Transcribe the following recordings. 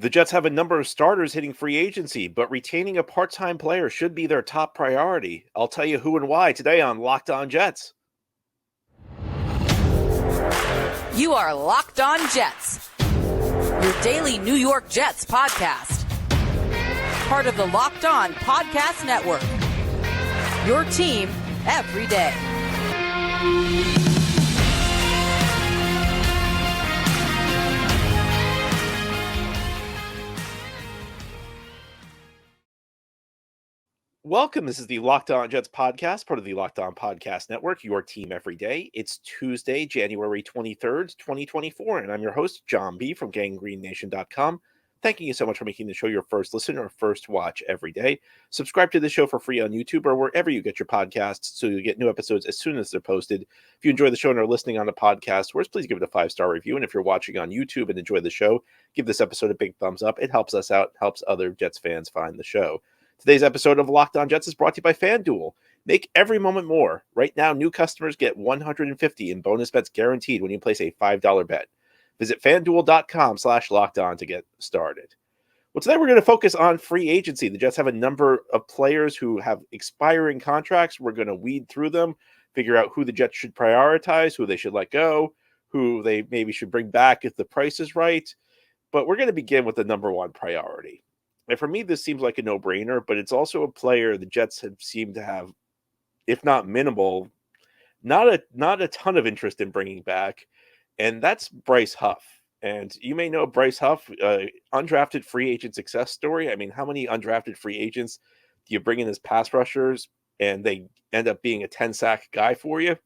The Jets have a number of starters hitting free agency, but retaining a part-time player should be their top priority. I'll tell you who and why today on Locked On Jets. You are Locked On Jets, your daily New York Jets podcast. Part of the Locked On Podcast Network, your team every day. Welcome. This is the Locked On Jets podcast, part of the Locked On Podcast Network, your team every day. It's Tuesday, January 23rd, 2024, and I'm your host, John B. from GangrenNation.com. Thanking you so much for making the show your first listen or first watch every day. Subscribe to the show for free on YouTube or wherever you get your podcasts so you get new episodes as soon as they're posted. If you enjoy the show and are listening on a podcast, please give it a 5-star review. And if you're watching on YouTube and enjoy the show, give this episode a big thumbs up. It helps us out, helps other Jets fans find the show. Today's episode of Locked On Jets is brought to you by FanDuel. Make every moment more. Right now, new customers get $150 in bonus bets guaranteed when you place a $5 bet. Visit FanDuel.com/LockedOn to get started. Well, today we're going to focus on free agency. The Jets have a number of players who have expiring contracts. We're going to weed through them, figure out who the Jets should prioritize, who they should let go, who they maybe should bring back if the price is right. But we're going to begin with the number one priority. And for me, this seems like a no-brainer, but it's also a player the Jets have seemed to have, if not minimal, not a ton of interest in bringing back, and that's Bryce Huff. And you may know Bryce Huff, undrafted free agent success story. I mean, how many undrafted free agents do you bring in as pass rushers, and they end up being a 10-sack guy for you?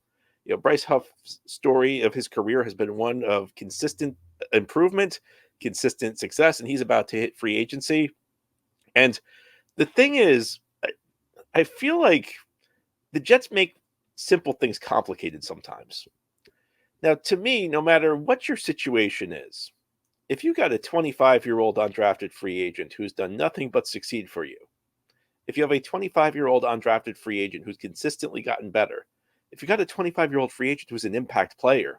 You know, Bryce Huff's story of his career has been one of consistent improvement, consistent success, and he's about to hit free agency. And the thing is, I feel like the Jets make simple things complicated sometimes. Now, to me, no matter what your situation is, if you got a 25-year-old undrafted free agent who's done nothing but succeed for you, if you have a 25-year-old undrafted free agent who's consistently gotten better, if you got a 25-year-old free agent who's an impact player,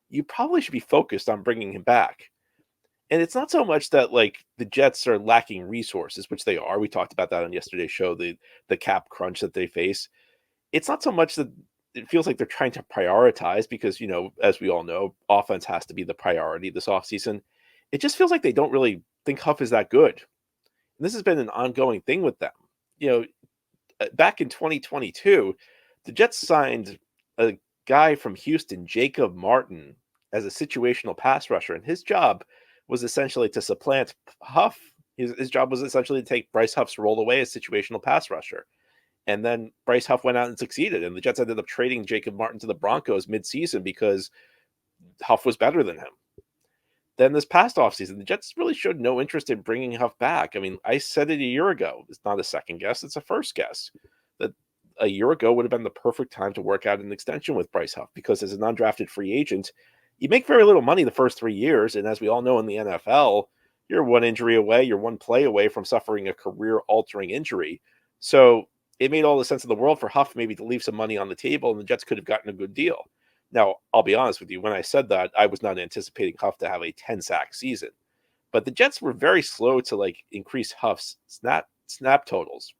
you probably should be focused on bringing him back. And it's not so much that like the Jets are lacking resources, which they are. We talked about that on yesterday's show, the cap crunch that they face. It's not so much that it feels like they're trying to prioritize because, you know, as we all know, offense has to be the priority this offseason. It just feels like they don't really think Huff is that good. And this has been an ongoing thing with them. You know, back in 2022, the Jets signed a guy from Houston, Jacob Martin, as a situational pass rusher. And his job was essentially to supplant Huff. His job was essentially to take Bryce Huff's role away as situational pass rusher. And then Bryce Huff went out and succeeded. And the Jets ended up trading Jacob Martin to the Broncos midseason because Huff was better than him. Then this past offseason, the Jets really showed no interest in bringing Huff back. I mean, I said it a year ago. It's not a second guess. It's a first guess. That a year ago would have been the perfect time to work out an extension with Bryce Huff because as an undrafted free agent, you make very little money the first 3 years. And as we all know in the NFL, you're one injury away, you're one play away from suffering a career-altering injury. So it made all the sense in the world for Huff maybe to leave some money on the table, and the Jets could have gotten a good deal. Now, I'll be honest with you. When I said that, I was not anticipating Huff to have a 10-sack season. But the Jets were very slow to like increase Huff's snap totals.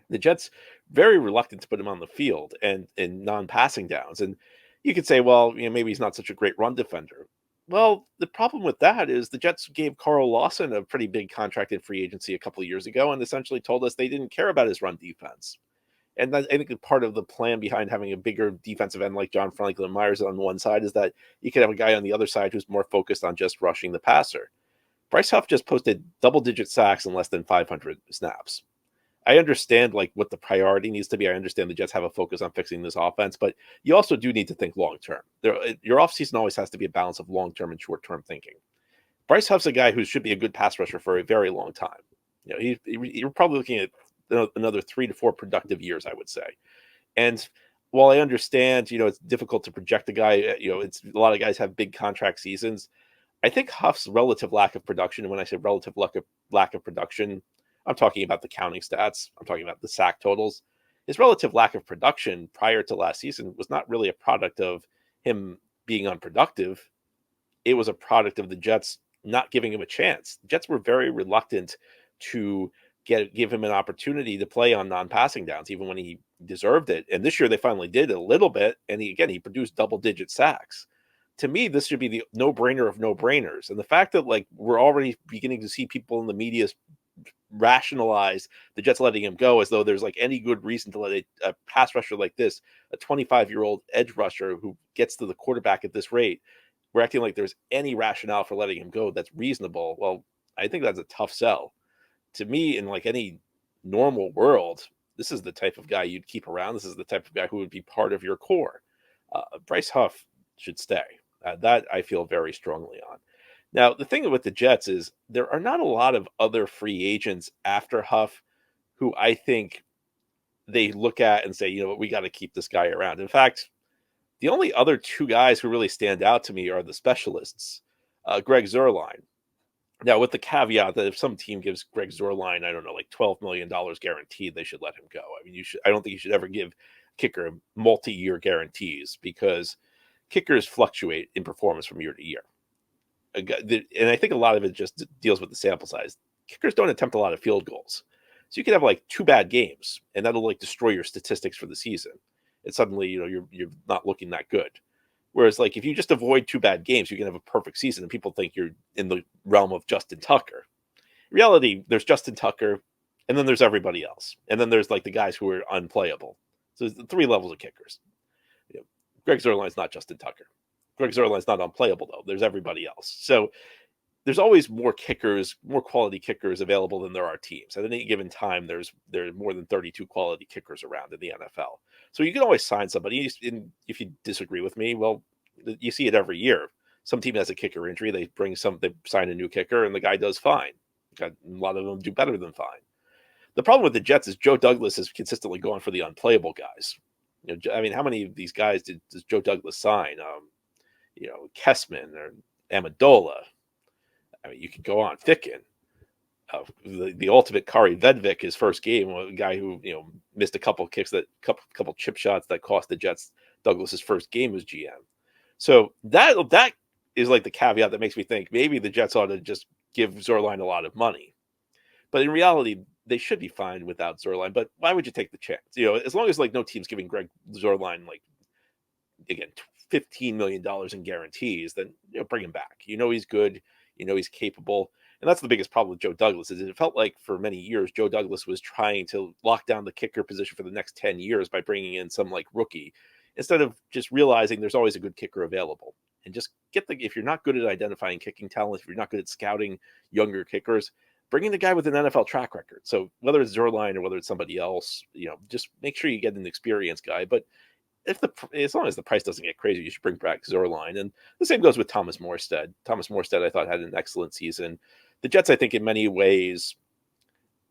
The Jets very reluctant to put him on the field and in non-passing downs. And you could say, well, you know, maybe he's not such a great run defender. Well, the problem with that is the Jets gave Carl Lawson a pretty big contract in free agency a couple of years ago and essentially told us they didn't care about his run defense. And that, I think part of the plan behind having a bigger defensive end like John Franklin Myers on one side is that you could have a guy on the other side who's more focused on just rushing the passer. Bryce Huff just posted double-digit sacks in less than 500 snaps. I understand like what the priority needs to be. I understand the Jets have a focus on fixing this offense, but you also do need to think long-term. Your offseason always has to be a balance of long-term and short-term thinking. Bryce Huff's a guy who should be a good pass rusher for a very long time. You know, you're probably looking at another 3 to 4 productive years, I would say. And while I understand, you know, it's difficult to project a guy, you know, it's a lot of guys have big contract seasons. I think Huff's relative lack of production, and when I say relative lack of production, I'm talking about the counting stats. I'm talking about the sack totals. His relative lack of production prior to last season was not really a product of him being unproductive. It was a product of the Jets not giving him a chance. The Jets were very reluctant to give him an opportunity to play on non-passing downs, even when he deserved it. And this year they finally did a little bit, and he produced double-digit sacks. To me, this should be the no-brainer of no-brainers. And the fact that like we're already beginning to see people in the media rationalize the Jets letting him go as though there's like any good reason to let a pass rusher like this, a 25-year-old edge rusher who gets to the quarterback at this rate, we're acting like there's any rationale for letting him go that's reasonable. Well, I think that's a tough sell. To me, in like any normal world, this is the type of guy you'd keep around. This is the type of guy who would be part of your core. Bryce Huff should stay. That I feel very strongly on. Now, the thing with the Jets is there are not a lot of other free agents after Huff who I think they look at and say, you know what, we got to keep this guy around. In fact, the only other two guys who really stand out to me are the specialists. Greg Zuerlein. Now, with the caveat that if some team gives Greg Zuerlein, I don't know, like $12 million guaranteed, they should let him go. I mean, I don't think you should ever give kicker multi-year guarantees because kickers fluctuate in performance from year to year. And I think a lot of it just deals with the sample size. Kickers don't attempt a lot of field goals. So you can have like 2 bad games and that'll like destroy your statistics for the season. And suddenly, you know, you're not looking that good. Whereas like if you just avoid 2 bad games, you can have a perfect season and people think you're in the realm of Justin Tucker. In reality, there's Justin Tucker and then there's everybody else. And then there's like the guys who are unplayable. So there's the 3 levels of kickers. You know, Greg Zuerlein's not Justin Tucker. Greg Zuerlein's not unplayable though. There's everybody else. So there's always more kickers, more quality kickers available than there are teams. At any given time, there's more than 32 quality kickers around in the NFL. So you can always sign somebody. And if you disagree with me, well, you see it every year. Some team has a kicker injury. They sign a new kicker, and the guy does fine. A lot of them do better than fine. The problem with the Jets is Joe Douglas has consistently gone for the unplayable guys. You know, I mean, how many of these guys does Joe Douglas sign? You know, Kessman or Amendola. I mean, you could go on. Thicken, the ultimate Kari Vedvik, his first game, a guy who missed a couple kicks, couple chip shots that cost the Jets Douglas's first game as GM. So that is like the caveat that makes me think maybe the Jets ought to just give Zuerlein a lot of money. But in reality, they should be fine without Zuerlein. But why would you take the chance? You know, as long as like no team's giving Greg Zuerlein like again $15 million in guarantees, then bring him back. You know he's good. You know he's capable. And that's the biggest problem with Joe Douglas is it felt like for many years Joe Douglas was trying to lock down the kicker position for the next 10 years by bringing in some like rookie instead of just realizing there's always a good kicker available. And just if you're not good at identifying kicking talent, if you're not good at scouting younger kickers, bring in the guy with an NFL track record. So whether it's Zuerlein or whether it's somebody else, just make sure you get an experienced guy. But as long as the price doesn't get crazy, you should bring back Zuerlein. And the same goes with Thomas Morstead. Thomas Morstead, I thought, had an excellent season. The Jets, I think, in many ways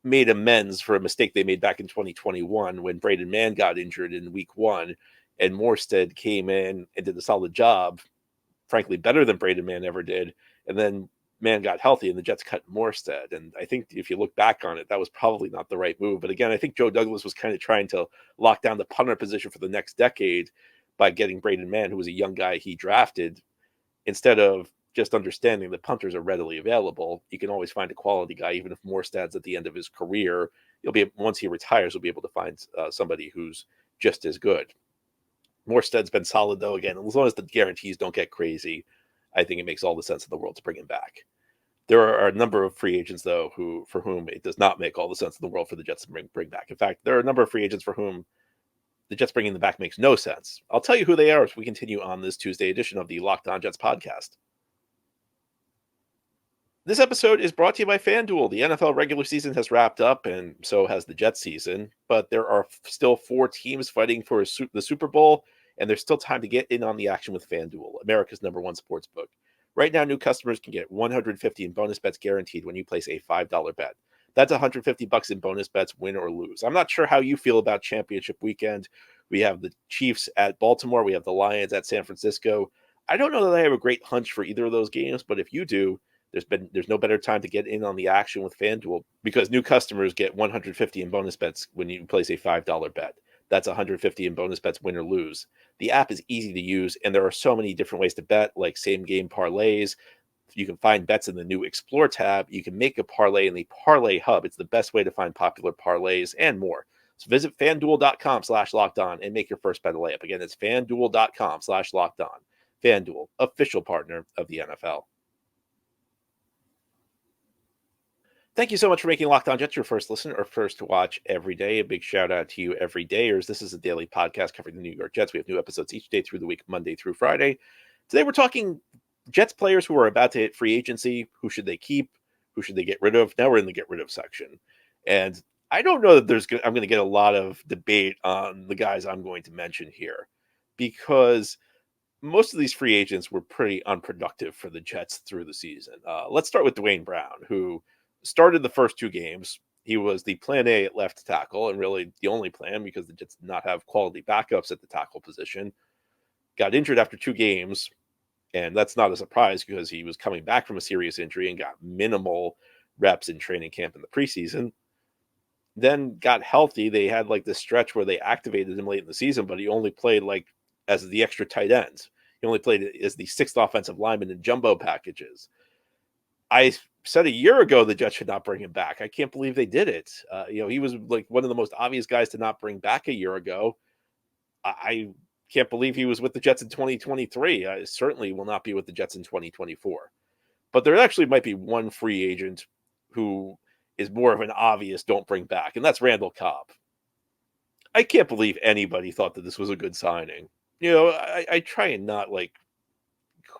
made amends for a mistake they made back in 2021 when Braden Mann got injured in week 1 and Morstead came in and did a solid job, frankly, better than Braden Mann ever did. And then Mann got healthy and the Jets cut Morstead. And I think if you look back on it, that was probably not the right move. But again, I think Joe Douglas was kind of trying to lock down the punter position for the next decade by getting Braden Mann, who was a young guy he drafted, instead of just understanding that punters are readily available. You can always find a quality guy, even if Morstead's at the end of his career. Once he retires, you'll be able to find somebody who's just as good. Morstead's been solid, though, again, as long as the guarantees don't get crazy, I think it makes all the sense in the world to bring him back. There are a number of free agents, though, for whom it does not make all the sense in the world for the Jets to bring back. In fact, there are a number of free agents for whom the Jets bringing them back makes no sense. I'll tell you who they are as we continue on this Tuesday edition of the Locked On Jets podcast. This episode is brought to you by FanDuel. The NFL regular season has wrapped up, and so has the Jets season. But there are still 4 teams fighting for the Super Bowl, and there's still time to get in on the action with FanDuel, America's #1 sports book. Right now, new customers can get $150 in bonus bets guaranteed when you place a $5 bet. That's $150 in bonus bets, win or lose. I'm not sure how you feel about championship weekend. We have the Chiefs at Baltimore. We have the Lions at San Francisco. I don't know that I have a great hunch for either of those games, but if you do, there's no better time to get in on the action with FanDuel because new customers get $150 in bonus bets when you place a $5 bet. That's $150 in bonus bets, win or lose. The app is easy to use, and there are so many different ways to bet, like same game parlays, You can find bets in the new Explore tab. You can make a parlay in the Parlay Hub. It's the best way to find popular parlays and more. So visit FanDuel.com/lockedon and make your first bet a layup. Again, it's FanDuel.com/lockedon. FanDuel, official partner of the NFL. Thank you so much for making Locked On Jets your first listen or first to watch every day. A big shout out to you every dayers. This is a daily podcast covering the New York Jets. We have new episodes each day through the week, Monday through Friday. Today we're talking Jets players who are about to hit free agency. Who should they keep? Who should they get rid of? Now we're in the get rid of section. And I don't know that I'm going to get a lot of debate on the guys I'm going to mention here, because most of these free agents were pretty unproductive for the Jets through the season. Let's start with Dwayne Brown, who started the first 2 games. He was the plan A at left tackle, and really the only plan because the Jets did not have quality backups at the tackle position. Got injured after 2 games, and that's not a surprise because he was coming back from a serious injury and got minimal reps in training camp in the preseason. Then got healthy. They had like this stretch where they activated him late in the season, but he only played like as the extra tight ends. He only played as the 6th offensive lineman in jumbo packages. I said a year ago the Jets should not bring him back. I can't believe they did it. He was like one of the most obvious guys to not bring back a year ago. I can't believe he was with the Jets in 2023. I certainly will not be with the Jets in 2024. But there actually might be one free agent who is more of an obvious don't bring back, and that's Randall Cobb. I can't believe anybody thought that this was a good signing. I try and not like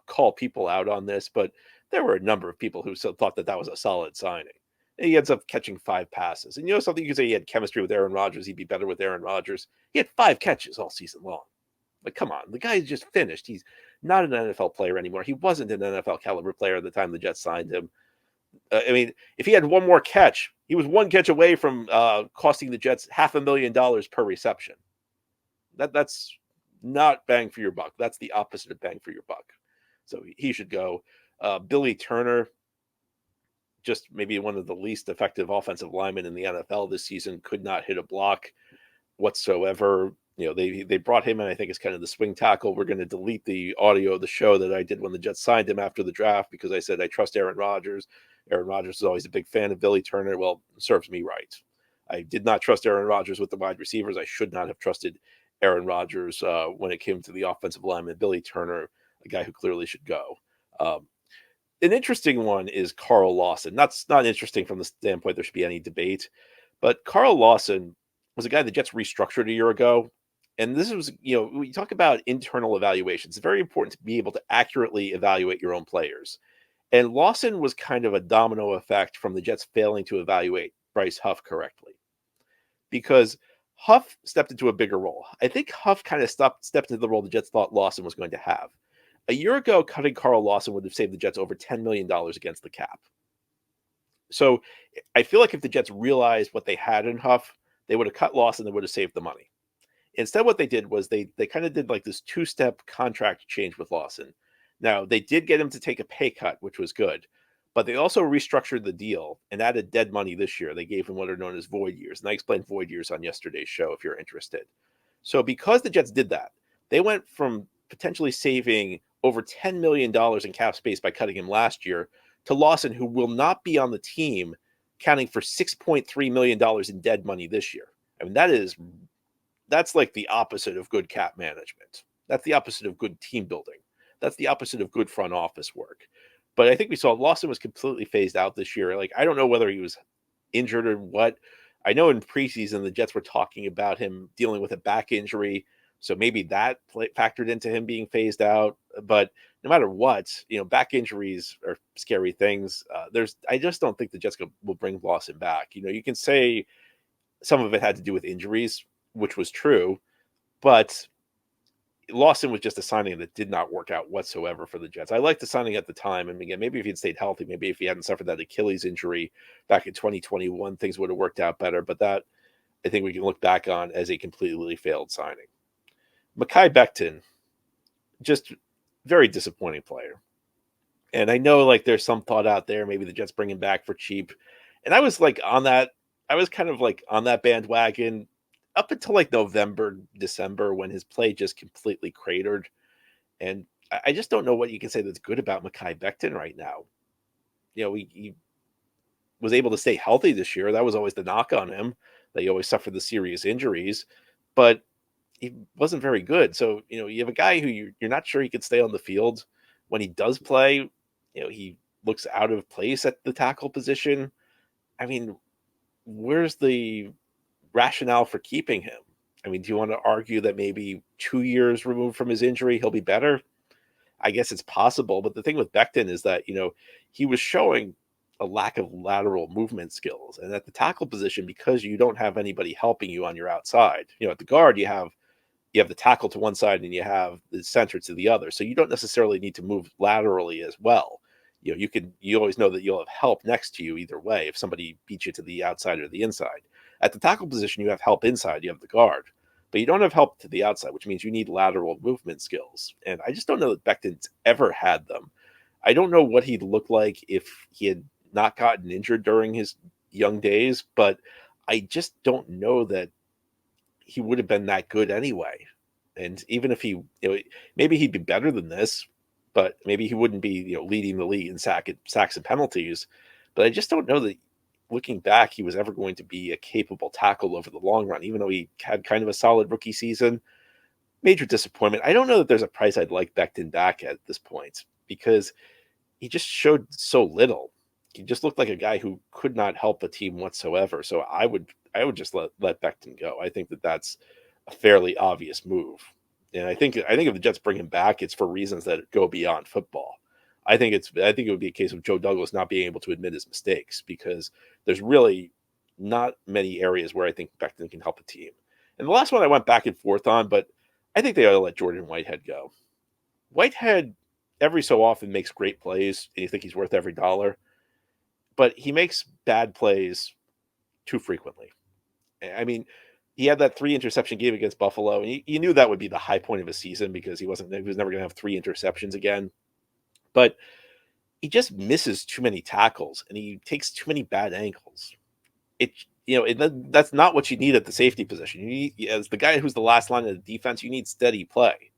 call people out on this, but there were a number of people who thought that was a solid signing. And he ends up catching 5 passes. And something you could say he had chemistry with Aaron Rodgers. He'd be better with Aaron Rodgers. He had 5 catches all season long. Like, come on. The guy is just finished. He's not an NFL player anymore. He wasn't an NFL caliber player at the time the Jets signed him. If he had one more catch, he was 1 catch away from costing the Jets $500,000 per reception. That's not bang for your buck. That's the opposite of bang for your buck. So he should go. Billy Turner, just maybe one of the least effective offensive linemen in the NFL this season, could not hit a block whatsoever. They brought him in, I think, as kind of the swing tackle. We're going to delete the audio of the show that I did when the Jets signed him after the draft because I said I trust Aaron Rodgers. Aaron Rodgers is always a big fan of Billy Turner. Well, it serves me right. I did not trust Aaron Rodgers with the wide receivers. I should not have trusted Aaron Rodgers when it came to the offensive lineman. Billy Turner, a guy who clearly should go. An interesting one is Carl Lawson. That's not interesting from the standpoint there should be any debate, but Carl Lawson was a guy the Jets restructured a year ago. And this was, we talk about internal evaluations. It's very important to be able to accurately evaluate your own players. And Lawson was kind of a domino effect from the Jets failing to evaluate Bryce Huff correctly, because Huff stepped into a bigger role. I think Huff kind of stepped into the role the Jets thought Lawson was going to have. A year ago, cutting Carl Lawson would have saved the Jets over $10 million against the cap. So I feel like if the Jets realized what they had in Huff, they would have cut Lawson, they would have saved the money. Instead, what they did was they kind of did like this 2-step contract change with Lawson. Now, they did get him to take a pay cut, which was good, but they also restructured the deal and added dead money this year. They gave him what are known as void years, and I explained void years on yesterday's show if you're interested. So because the Jets did that, they went from potentially saving over $10 million in cap space by cutting him last year to Lawson, who will not be on the team, counting for $6.3 million in dead money this year. I mean, that's like the opposite of good cap management. That's the opposite of good team building. That's the opposite of good front office work. But I think we saw Lawson was completely phased out this year. Like, I don't know whether he was injured or what. I know in preseason, the Jets were talking about him dealing with a back injury. So maybe that factored into him being phased out. But no matter what, back injuries are scary things. I just don't think the Jets will bring Lawson back. You can say some of it had to do with injuries, which was true, but Lawson was just a signing that did not work out whatsoever for the Jets. I liked the signing at the time. And again, maybe if he'd stayed healthy, maybe if he hadn't suffered that Achilles injury back in 2021, things would have worked out better. But that, I think we can look back on as a completely failed signing. Mekhi Becton, just very disappointing player. And I know like there's some thought out there, maybe the Jets bring him back for cheap. And I was like on that, I was kind of like on that bandwagon up until like November, December, when his play just completely cratered. And I just don't know what you can say that's good about Mekhi Becton right now. He was able to stay healthy this year. That was always the knock on him, that he always suffered the serious injuries, but he wasn't very good. So, you have a guy who you're not sure he could stay on the field. When he does play, he looks out of place at the tackle position. I mean, where's the rationale for keeping him? I mean, do you want to argue that maybe 2 years removed from his injury, he'll be better? I guess it's possible. But the thing with Becton is that, he was showing a lack of lateral movement skills. And at the tackle position, because you don't have anybody helping you on your outside, at the guard, you have the tackle to one side and you have the center to the other. So you don't necessarily need to move laterally as well. You always know that you'll have help next to you either way if somebody beats you to the outside or the inside. At the tackle position, you have help inside, you have the guard, but you don't have help to the outside, which means you need lateral movement skills. And I just don't know that Becton's ever had them. I don't know what he'd look like if he had not gotten injured during his young days, but I just don't know that he would have been that good anyway. And even if he, maybe he'd be better than this, but maybe he wouldn't be, leading the league in sacks and penalties. But I just don't know that looking back, he was ever going to be a capable tackle over the long run, even though he had kind of a solid rookie season. Major disappointment. I don't know that there's a price I'd like Becton back at this point because he just showed so little. He just looked like a guy who could not help a team whatsoever. So I would just let Becton go. I think that that's a fairly obvious move. And I think if the Jets bring him back, it's for reasons that go beyond football. I think it would be a case of Joe Douglas not being able to admit his mistakes because there's really not many areas where I think Becton can help a team. And the last one I went back and forth on, but I think they ought to let Jordan Whitehead go. Whitehead every so often makes great plays, and you think he's worth every dollar, but he makes bad plays too frequently. I mean, he had that 3 interception game against Buffalo, and you knew that would be the high point of his season because he was never going to have 3 interceptions again. But he just misses too many tackles, and he takes too many bad angles. That's not what you need at the safety position. You need, as the guy who's the last line of the defense, you need steady play.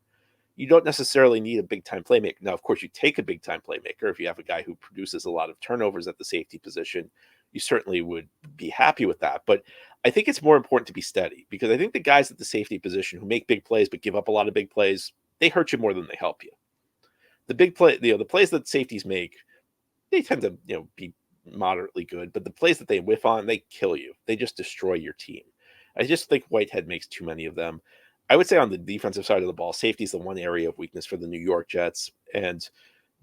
You don't necessarily need a big-time playmaker. Now, of course, you take a big-time playmaker. If you have a guy who produces a lot of turnovers at the safety position, you certainly would be happy with that. But I think it's more important to be steady because I think the guys at the safety position who make big plays but give up a lot of big plays, they hurt you more than they help you. The big play, the plays that safeties make, they tend to, be moderately good, but the plays that they whiff on, they kill you. They just destroy your team. I just think Whitehead makes too many of them. I would say on the defensive side of the ball, safety is the one area of weakness for the New York Jets. And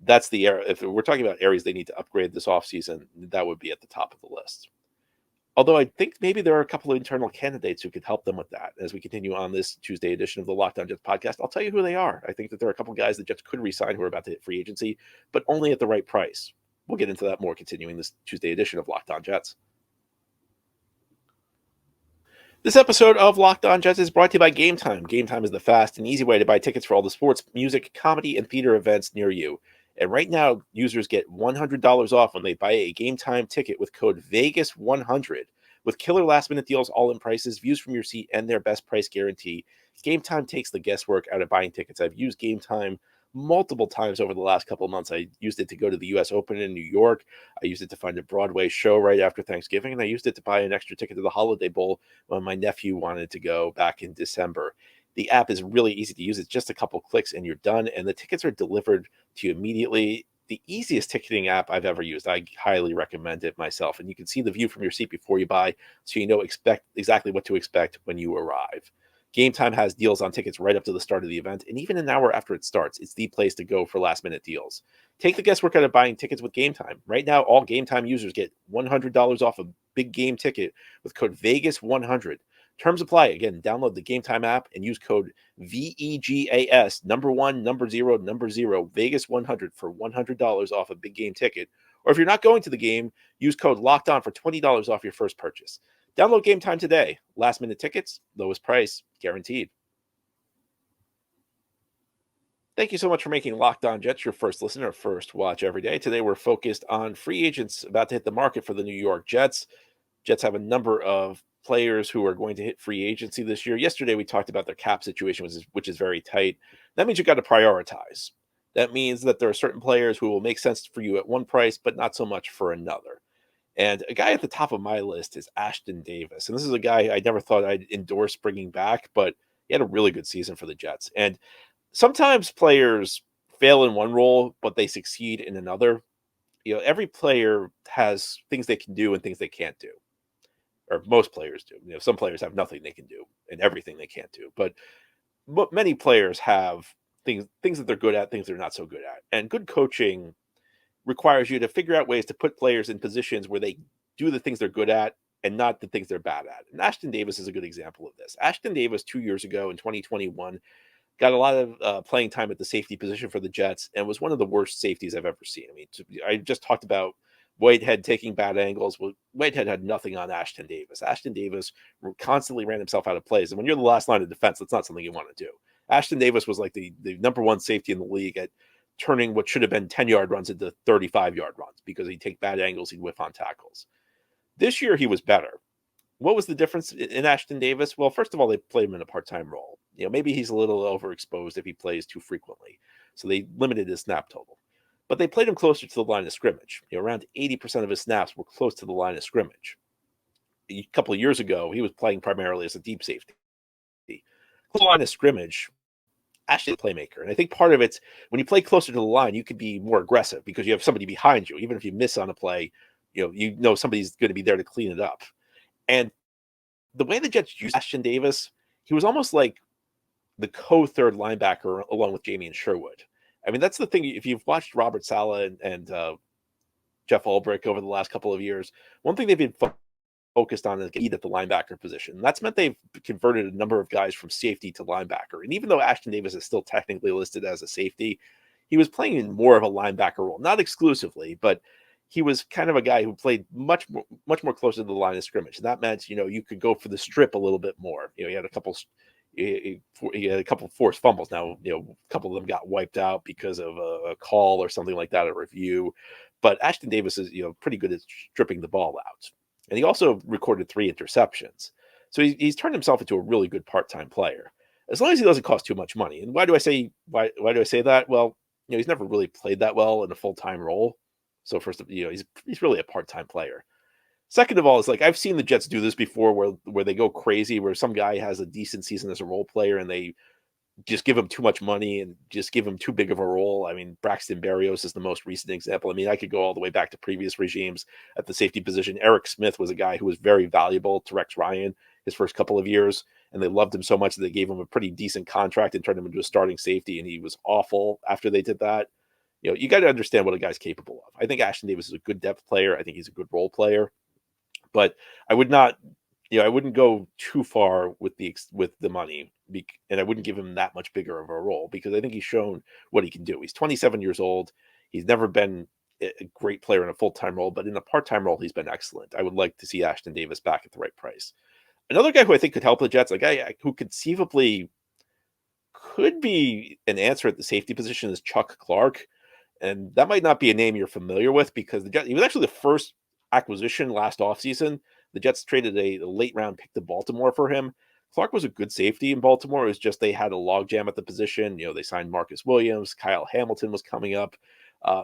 that's the area. If we're talking about areas they need to upgrade this offseason, that would be at the top of the list. Although I think maybe there are a couple of internal candidates who could help them with that. As we continue on this Tuesday edition of the Locked On Jets podcast, I'll tell you who they are. I think that there are a couple of guys the Jets could re-sign who are about to hit free agency, but only at the right price. We'll get into that more continuing this Tuesday edition of Locked On Jets. This episode of Locked On Jets is brought to you by Gametime. Gametime is the fast and easy way to buy tickets for all the sports, music, comedy, and theater events near you. And right now, users get $100 off when they buy a Gametime ticket with code VEGAS100. With killer last-minute deals, all-in prices, views from your seat, and their best price guarantee, Gametime takes the guesswork out of buying tickets. I've used Gametime multiple times over the last couple of months. I used it to go to the U.S. Open in New York. I used it to find a Broadway show right after Thanksgiving, and I used it to buy an extra ticket to the Holiday Bowl when my nephew wanted to go back in December. The app is really easy to use. It's just a couple clicks and you're done, and the tickets are delivered to you immediately. The easiest ticketing app I've ever used. I highly recommend it myself, and you can see the view from your seat before you buy, so you know exactly what to expect when you arrive. Gametime has deals on tickets right up to the start of the event, and even an hour after it starts, it's the place to go for last-minute deals. Take the guesswork out of buying tickets with Gametime. Right now, all Gametime users get $100 off a big game ticket with code VEGAS100. Terms apply. Again, download the Gametime app and use code VEGAS, number 1, number 0, number 0, VEGAS100 for $100 off a big game ticket. Or if you're not going to the game, use code LOCKEDON for $20 off your first purchase. Download Gametime today. Last minute tickets, lowest price, guaranteed. Thank you so much for making Locked On Jets your first listen or first watch every day. Today we're focused on free agents about to hit the market for the New York Jets. Jets have a number of players who are going to hit free agency this year. Yesterday we talked about their cap situation, which is very tight. That means you've got to prioritize. That means that there are certain players who will make sense for you at one price, but not so much for another. And a guy at the top of my list is Ashton Davis. And this is a guy I never thought I'd endorse bringing back, but he had a really good season for the Jets. And sometimes players fail in one role, but they succeed in another. Every player has things they can do and things they can't do, or most players do. Some players have nothing they can do and everything they can't do, but many players have things that they're good at, things they're not so good at. And good coaching requires you to figure out ways to put players in positions where they do the things they're good at and not the things they're bad at. And Ashton Davis is a good example of this. Ashton Davis 2 years ago in 2021 got a lot of playing time at the safety position for the Jets and was one of the worst safeties I've ever seen. I mean, I just talked about Whitehead taking bad angles. Well, Whitehead had nothing on Ashton Davis. Ashton Davis constantly ran himself out of plays. And when you're the last line of defense, that's not something you want to do. Ashton Davis was like the number one safety in the league at turning what should have been 10-yard runs into 35-yard runs because he'd take bad angles, he'd whiff on tackles. This year, he was better. What was the difference in Ashton Davis? Well, first of all, they played him in a part-time role. Maybe he's a little overexposed if he plays too frequently. So they limited his snap total. But they played him closer to the line of scrimmage. Around 80% of his snaps were close to the line of scrimmage. A couple of years ago, he was playing primarily as a deep safety. Close to the line of scrimmage, Ashton's a playmaker. And I think part of it's when you play closer to the line, you can be more aggressive because you have somebody behind you. Even if you miss on a play, you know somebody's going to be there to clean it up. And the way the Jets used Ashton Davis, he was almost like the co-third linebacker along with Jamie and Sherwood. I mean, that's the thing. If you've watched Robert Saleh and Jeff Ulbrich over the last couple of years, one thing they've been focused on is getting at the linebacker position. That's meant they've converted a number of guys from safety to linebacker. And even though Ashton Davis is still technically listed as a safety, he was playing in more of a linebacker role, not exclusively, but he was kind of a guy who played much more closer to the line of scrimmage. And that meant, you could go for the strip a little bit more. He had a couple forced fumbles. Now, a couple of them got wiped out because of a call or something like that, a review. But Ashton Davis is, pretty good at stripping the ball out. And he also recorded 3 interceptions. So he's turned himself into a really good part-time player, as long as he doesn't cost too much money. And why do I say that? Well, he's never really played that well in a full-time role. So first, he's really a part-time player. Second of all, it's like I've seen the Jets do this before where they go crazy, where some guy has a decent season as a role player and they just give him too much money and just give him too big of a role. I mean, Braxton Berrios is the most recent example. I mean, I could go all the way back to previous regimes at the safety position. Eric Smith was a guy who was very valuable to Rex Ryan his first couple of years, and they loved him so much that they gave him a pretty decent contract and turned him into a starting safety, and he was awful after they did that. You got to understand what a guy's capable of. I think Ashton Davis is a good depth player. I think he's a good role player. But I would not, I wouldn't go too far with the money, and I wouldn't give him that much bigger of a role because I think he's shown what he can do. He's 27 years old. He's never been a great player in a full-time role, but in a part-time role, he's been excellent. I would like to see Ashton Davis back at the right price. Another guy who I think could help the Jets, a guy who conceivably could be an answer at the safety position, is Chuck Clark. And that might not be a name you're familiar with because he was actually the first acquisition last offseason. The Jets traded a late round pick to Baltimore for him. Clark was a good safety in Baltimore. It was just they had a logjam at the position. They signed Marcus Williams. Kyle Hamilton was coming up.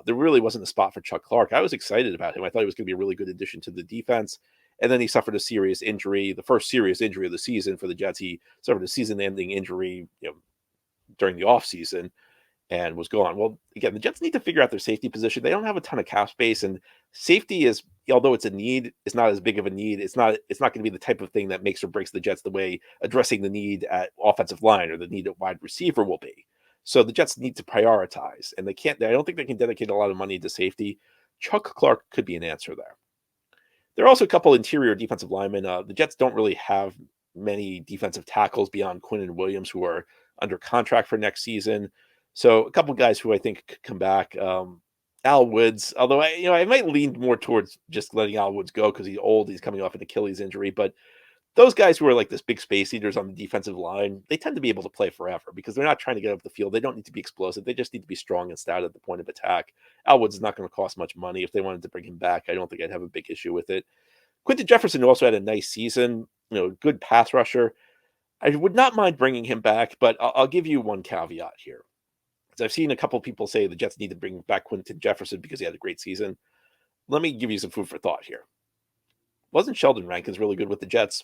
There really wasn't a spot for Chuck Clark. I was excited about him. I thought he was going to be a really good addition to the defense. And then he suffered a serious injury, the first serious injury of the season for the Jets. He suffered a season-ending injury during the offseason and was gone. Well, again, the Jets need to figure out their safety position. They don't have a ton of cap space, and safety is, although it's a need, it's not as big of a need. It's not going to be the type of thing that makes or breaks the Jets the way addressing the need at offensive line or the need at wide receiver will be. So the Jets need to prioritize, and I don't think they can dedicate a lot of money to safety. Chuck Clark could be an answer there. There are also a couple interior defensive linemen. The Jets don't really have many defensive tackles beyond Quinn and Williams who are under contract for next season. So a couple guys who I think could come back. Al Woods, although I might lean more towards just letting Al Woods go because he's old. He's coming off an Achilles injury. But those guys who are like this big space eaters on the defensive line, they tend to be able to play forever because they're not trying to get up the field. They don't need to be explosive. They just need to be strong and stout at the point of attack. Al Woods is not going to cost much money. If they wanted to bring him back, I don't think I'd have a big issue with it. Quinton Jefferson also had a nice season, good pass rusher. I would not mind bringing him back, but I'll give you one caveat here. I've seen a couple people say the Jets need to bring back Quinton Jefferson because he had a great season. Let me give you some food for thought here. Wasn't Sheldon Rankins really good with the Jets?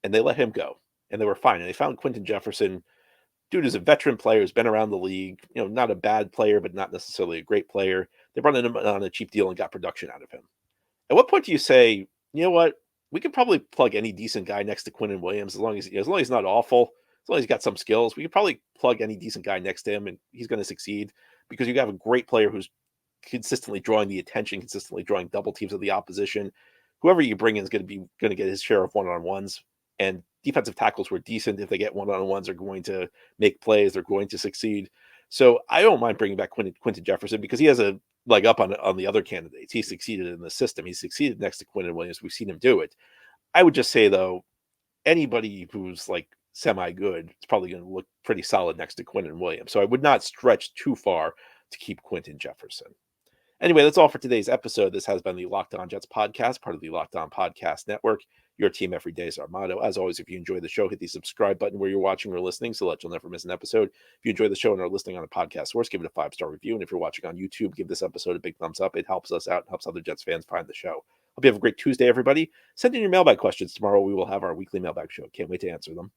And they let him go, and they were fine. And they found Quinton Jefferson. Dude is a veteran player, has been around the league. Not a bad player, but not necessarily a great player. They brought him on a cheap deal and got production out of him. At what point do you say, you know what? We could probably plug any decent guy next to Quinnen Williams as long as he's not awful, as long as he's got some skills. We could probably plug any decent guy next to him, and he's going to succeed because you have a great player who's consistently drawing the attention, consistently drawing double teams of the opposition. Whoever you bring in is going to get his share of one-on-ones. And defensive tackles were decent. If they get one-on-ones, they're going to make plays. They're going to succeed. So I don't mind bringing back Quinton Jefferson because he has a leg up on the other candidates. He succeeded in the system. He succeeded next to Quinnen Williams. We've seen him do it. I would just say, though, anybody who's like semi-good is probably going to look pretty solid next to Quinnen Williams. So I would not stretch too far to keep Quinton Jefferson. Anyway, that's all for today's episode. This has been the Locked On Jets podcast, part of the Locked On Podcast Network. Your team every day is our motto. As always, if you enjoy the show, hit the subscribe button where you're watching or listening so that you'll never miss an episode. If you enjoy the show and are listening on a podcast source, give it a 5-star review. And if you're watching on YouTube, give this episode a big thumbs up. It helps us out and helps other Jets fans find the show. Hope you have a great Tuesday, everybody. Send in your mailbag questions. Tomorrow we will have our weekly mailbag show. Can't wait to answer them.